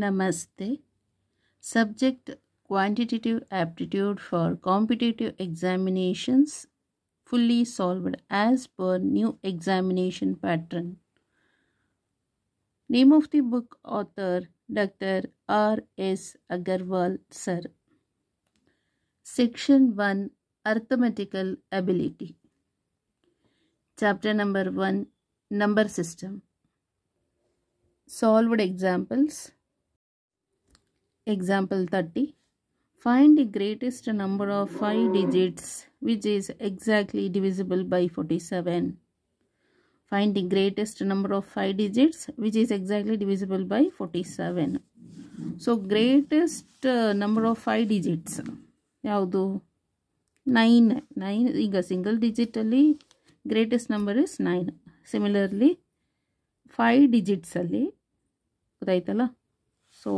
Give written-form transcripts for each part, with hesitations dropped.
Namaste. Subject quantitative aptitude for competitive examinations fully solved as per new examination pattern. Name of the book author Dr. R.S. Agarwal Sir. Section 1 Arithmetical Ability. Chapter number 1 Number System. Solved examples. Example 30. Find the greatest number of 5 digits which is exactly divisible by 47. Find the greatest number of 5 digits which is exactly divisible by 47. So greatest number of 5 digits ಯಾವುದು 9 ಈಗ single ಡಿಜಿಟಲ್ಲಿ greatest number is 9. Similarly 5 ಡಿಜಿಟ್ಸಲ್ಲಿ ಗೊತ್ತಾಯ್ತಲ್ಲ. So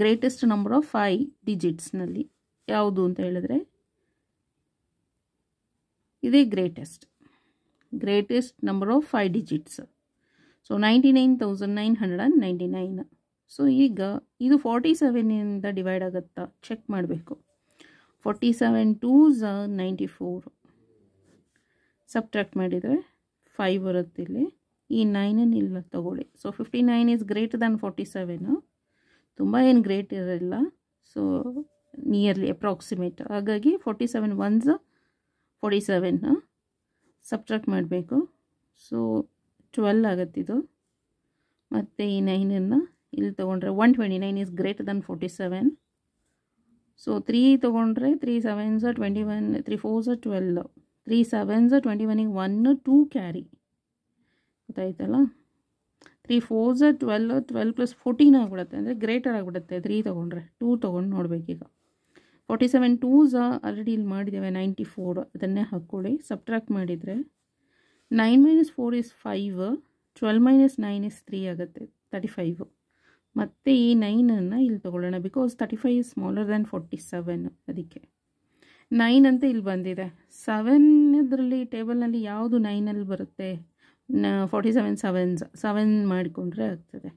greatest number of 5 ಡಿಜಿಟ್ಸ್ನಲ್ಲಿ ಯಾವುದು ಅಂತ ಹೇಳಿದ್ರೆ ಇದೇ greatest number of 5 digits. So 99,999. So ಈಗ ಇದು 47ಇಂದ ಡಿವೈಡ್ ಆಗುತ್ತಾ ಚೆಕ್ ಮಾಡಬೇಕು. 47 2s 94. ಸಬ್ಟ್ರಾಕ್ಟ್ ಮಾಡಿದರೆ 5 ಬರುತ್ತೆ. ಇಲ್ಲಿ ಈ 9 ಇಲ್ಲ ತಗೊಳ್ಳಿ. So 59 is greater than 47. ತುಂಬ ಏನು ಗ್ರೇಟ್ ಇರಲ್ಲ. So nearly approximate. ಹಾಗಾಗಿ 47 1s 47 ಸಬ್ಟ್ರಾಕ್ಟ್ ಮಾಡಬೇಕು. ಸೊ 12 ಆಗುತ್ತಿದ್ದು. ಮತ್ತು ಈ 9ಅನ್ನು ಇಲ್ಲಿ ತೊಗೊಂಡ್ರೆ 129 ಈಸ್ ಗ್ರೇಟರ್ ದ್ಯಾನ್ 47. ಸೊ 3 ತೊಗೊಂಡ್ರೆ 3 7s 21, 3 4s 12, 3 7s 21ಗೆ 1 2 ಕ್ಯಾರಿ ಗೊತ್ತಾಯ್ತಲ್ಲ. 3 4s 12, 12 + 14 ಆಗಿಬಿಡುತ್ತೆ. ಅಂದರೆ ಗ್ರೇಟರ್ ಆಗಿಬಿಡುತ್ತೆ 3 ತೊಗೊಂಡ್ರೆ. 2 ತೊಗೊಂಡು ನೋಡಬೇಕೀಗ. 47 2s ಆಲ್ರೆಡಿ ಇಲ್ಲಿ ಮಾಡಿದ್ದೇವೆ 94. ಅದನ್ನೇ ಹಾಕ್ಕೊಳ್ಳಿ. ಸಬ್ಟ್ರಾಕ್ಟ್ ಮಾಡಿದರೆ 9 - 4 is 5, 12 - 9 is 3 ಆಗುತ್ತೆ 35. ಮತ್ತು ಈ 9ಅನ್ನು ಇಲ್ಲಿ ತೊಗೊಳ್ಳೋಣ. Because 35 is smaller than 47. ಅದಕ್ಕೆ 9 ಅಂತ ಇಲ್ಲಿ ಬಂದಿದೆ. 7 ಇದರಲ್ಲಿ ಟೇಬಲ್ನಲ್ಲಿ ಯಾವುದು 9ಅಲ್ಲಿ ಬರುತ್ತೆ? 47 7s 7 ಮಾಡಿಕೊಂಡ್ರೆ ಆಗ್ತದೆ.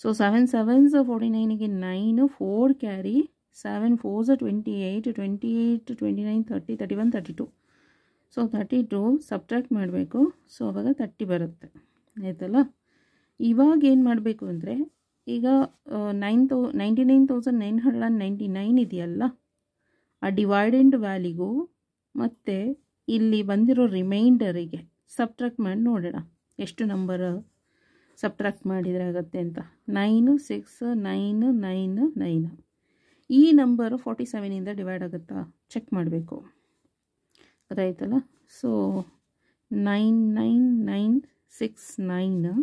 So 7 7s 49ಗೆ 9 4 carry. 7 4s 28, 28 29 30 31 32. So 32 subtract ಮಾಡಬೇಕು. ಸೊ ಅವಾಗ 30 ಬರುತ್ತೆ ಆಯ್ತಲ್ಲ. ಇವಾಗ ಏನು ಮಾಡಬೇಕು ಅಂದರೆ ಈಗ 99,999 ಇದೆಯಲ್ಲ, ಆ ಡಿವೈಡೆಂಡ್ ವ್ಯಾಲ್ಯೂಗೂ ಮತ್ತು ಇಲ್ಲಿ ಬಂದಿರೋ ರಿಮೈಂಡರಿಗೆ ಸಬ್ಟ್ರಾಕ್ಟ್ ಮಾಡಿ ನೋಡೋಣ ಎಷ್ಟು ನಂಬರ್ ಸಬ್ಟ್ರಾಕ್ಟ್ ಮಾಡಿದರೆ ಆಗುತ್ತೆ ಅಂತ. 9 6 9 9 9. ಈ ನಂಬರು 47ಇಂದ ಡಿವೈಡ್ ಆಗುತ್ತಾ ಚೆಕ್ ಮಾಡಬೇಕು ಗೊತ್ತಾಯ್ತಲ್ಲ. ಸೊ 99969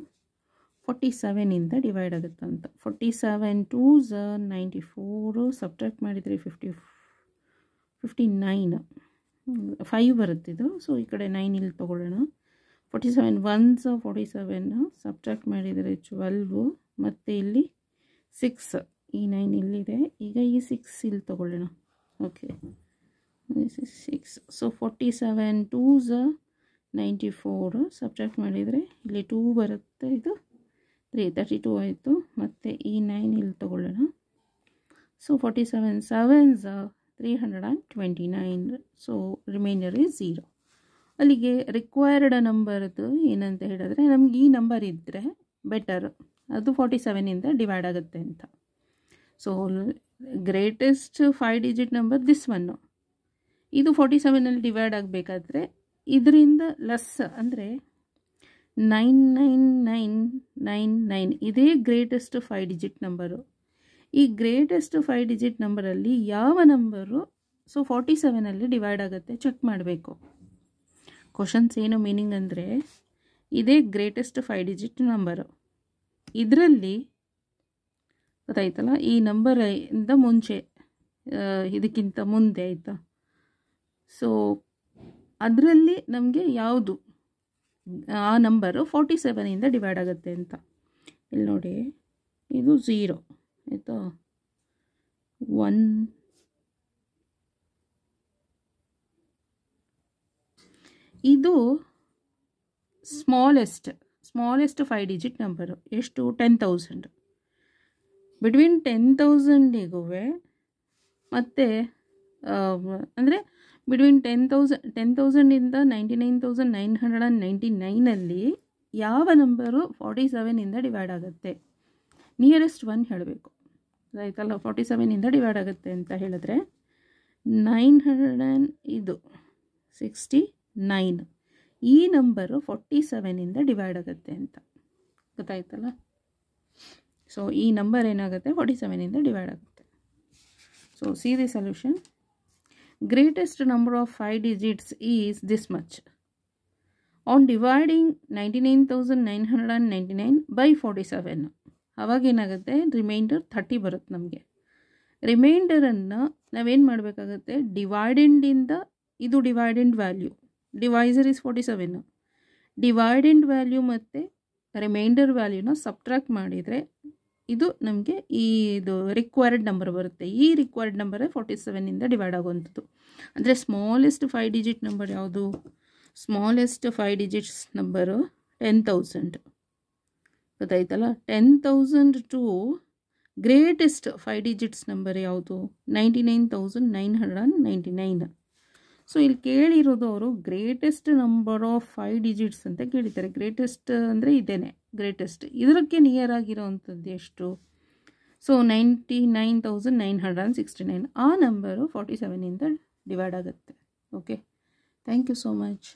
47ಇಂದ ಡಿವೈಡ್ ಆಗುತ್ತಂತ. 47 2s 94 ಸಬ್ಟ್ರಾಕ್ಟ್ ಮಾಡಿದರೆ 59 5 ಬರುತ್ತಿದ್ದು. ಸೊ ಈ ಕಡೆ 9 ಇಲ್ಲಿ ತೊಗೊಳ್ಳೋಣ. 47 1s 47 ಸಬ್ಟ್ರಾಕ್ಟ್ ಮಾಡಿದರೆ 12 ಮತ್ತು ಇಲ್ಲಿ 6. ಈ 9 ಇಲ್ಲಿದೆ. ಈಗ ಈ 6 ಇಲ್ಲಿ ತೊಗೊಳ್ಳೋಣ. ಓಕೆ 6. ಸೊ 47 2s 94 ಸಬ್ಟ್ರಾಕ್ಟ್ ಮಾಡಿದರೆ ಇಲ್ಲಿ 2 ಬರುತ್ತೆ. ಇದು 32 ಆಯಿತು. ಮತ್ತು ಈ 9 ಇಲ್ಲಿ ತೊಗೊಳ್ಳೋಣ. So 47 7s 329. So reminder is 0. ಅಲ್ಲಿಗೆ ರಿಕ್ವೈರ್ಡ್ ನಂಬರ್ದು ಏನಂತ ಹೇಳಿದ್ರೆ ನಮ್ಗೆ ಈ ನಂಬರ್ ಇದ್ದರೆ ಬೆಟರ್, ಅದು 47ಇಂದ ಡಿವೈಡ್ ಆಗುತ್ತೆ ಅಂತ. So greatest 5 digit number this one. ಇದು 47ಅಲ್ಲಿ ಡಿವೈಡ್ ಆಗಬೇಕಾದ್ರೆ ಇದರಿಂದ ಲೆಸ್ ಅಂದರೆ 99999 ಇದೇ ಗ್ರೇಟೆಸ್ಟ್ 5 ಡಿಜಿಟ್ ನಂಬರು. ಈ ಗ್ರೇಟೆಸ್ಟ್ 5 ಡಿಜಿಟ್ ನಂಬರಲ್ಲಿ ಯಾವ ನಂಬರು 47ಅಲ್ಲಿ ಡಿವೈಡ್ ಆಗುತ್ತೆ ಚೆಕ್ ಮಾಡಬೇಕು. ಕ್ವಶನ್ಸ್ ಏನು ಮೀನಿಂಗ್ ಅಂದರೆ ಇದೇ ಗ್ರೇಟೆಸ್ಟ್ 5 ಡಿಜಿಟ್ ನಂಬರು. ಇದರಲ್ಲಿ ಗೊತ್ತಾಯ್ತಲ್ಲ, ಈ ನಂಬರಿಂದ ಮುಂಚೆ ಇದಕ್ಕಿಂತ ಮುಂದೆ ಆಯಿತಾ. ಸೊ ಅದರಲ್ಲಿ ನಮಗೆ ಯಾವುದು ಆ ನಂಬರು 47ಇಂದ ಡಿವೈಡ್ ಆಗುತ್ತೆ ಅಂತ. ಇಲ್ಲಿ ನೋಡಿ, ಇದು 0 ಆಯಿತಾ. 1 ಇದು ಸ್ಮಾಲೆಸ್ಟ್ 5 ಡಿಜಿಟ್ ನಂಬರು. ಎಷ್ಟು? 10,000. ಬಿಟ್ವೀನ್ 10,000ಗೂ ಮತ್ತು ಅಂದರೆ ಬಿಟ್ವೀನ್ 10,000ಇಂದ 99,999 ಯಾವ ನಂಬರು 47ಇಂದ ಡಿವೈಡ್ ಆಗುತ್ತೆ, ನಿಯರೆಸ್ಟ್ ಒನ್ ಹೇಳಬೇಕು ಆಯ್ತಲ್ಲ. 47ಇಂದ ಡಿವೈಡ್ ಆಗುತ್ತೆ ಅಂತ ಹೇಳಿದ್ರೆ 969 ಈ ನಂಬರು 47ಇಂದ ಡಿವೈಡ್ ಆಗುತ್ತೆ ಅಂತ ಗೊತ್ತಾಯ್ತಲ್ಲ. ಸೊ ಈ ನಂಬರ್ ಏನಾಗುತ್ತೆ 47ಇಂದ ಡಿವೈಡ್ ಆಗುತ್ತೆ. So see the solution. Greatest number of 5 digits is this much. On dividing 99,999 by 47 ಅವಾಗೇನಾಗುತ್ತೆ ರಿಮೈಂಡರ್ 30 ಬರುತ್ತೆ ನಮಗೆ. ರಿಮೈಂಡರನ್ನು ನಾವೇನು ಮಾಡಬೇಕಾಗುತ್ತೆ, ಡಿವೈಡೆಂಡಿಂದ ಇದು dividend value, divisor is 47, dividend value ಮತ್ತು ರಿಮೈಂಡರ್ ವ್ಯಾಲ್ಯೂನ ಸಬ್ಟ್ರಾಕ್ಟ್ ಮಾಡಿದರೆ ಇದು ನಮಗೆ ಇದು ರಿಕ್ವೈರ್ಡ್ ನಂಬರ್ ಬರುತ್ತೆ. ಈ ರಿಕ್ವೈರ್ಡ್ ನಂಬರೇ 47ಇಂದ ಡಿವೈಡ್ ಆಗುವಂಥದ್ದು. ಅಂದರೆ ಸ್ಮಾಲೆಸ್ಟ್ 5 digit ನಂಬರ್ ಯಾವುದು? ಸ್ಮಾಲೆಸ್ಟ್ 5 digits ನಂಬರು 10,000 ಗೊತ್ತಾಯ್ತಲ್ಲ. 10,000 ಟು ಗ್ರೇಟೆಸ್ಟ್ 5 digits ನಂಬರ್ ಯಾವುದು? 99,999. ಸೊ ಇಲ್ಲಿ ಕೇಳಿರೋದು ಅವರು ಗ್ರೇಟೆಸ್ಟ್ ನಂಬರ್ ಆಫ್ 5 digits ಅಂತ ಕೇಳಿದ್ದಾರೆ. ಗ್ರೇಟೆಸ್ಟ್ ಅಂದರೆ ಇದೇನೆ ಗ್ರೇಟೆಸ್ಟ್. ಇದಕ್ಕೆ ನಿಯರ್ ಆಗಿರೋವಂಥದ್ದು ಎಷ್ಟು? ಸೊ 99,969 ಆ ನಂಬರು 47ಇಂದ ಡಿವೈಡ್ ಆಗುತ್ತೆ. Okay, thank you so much.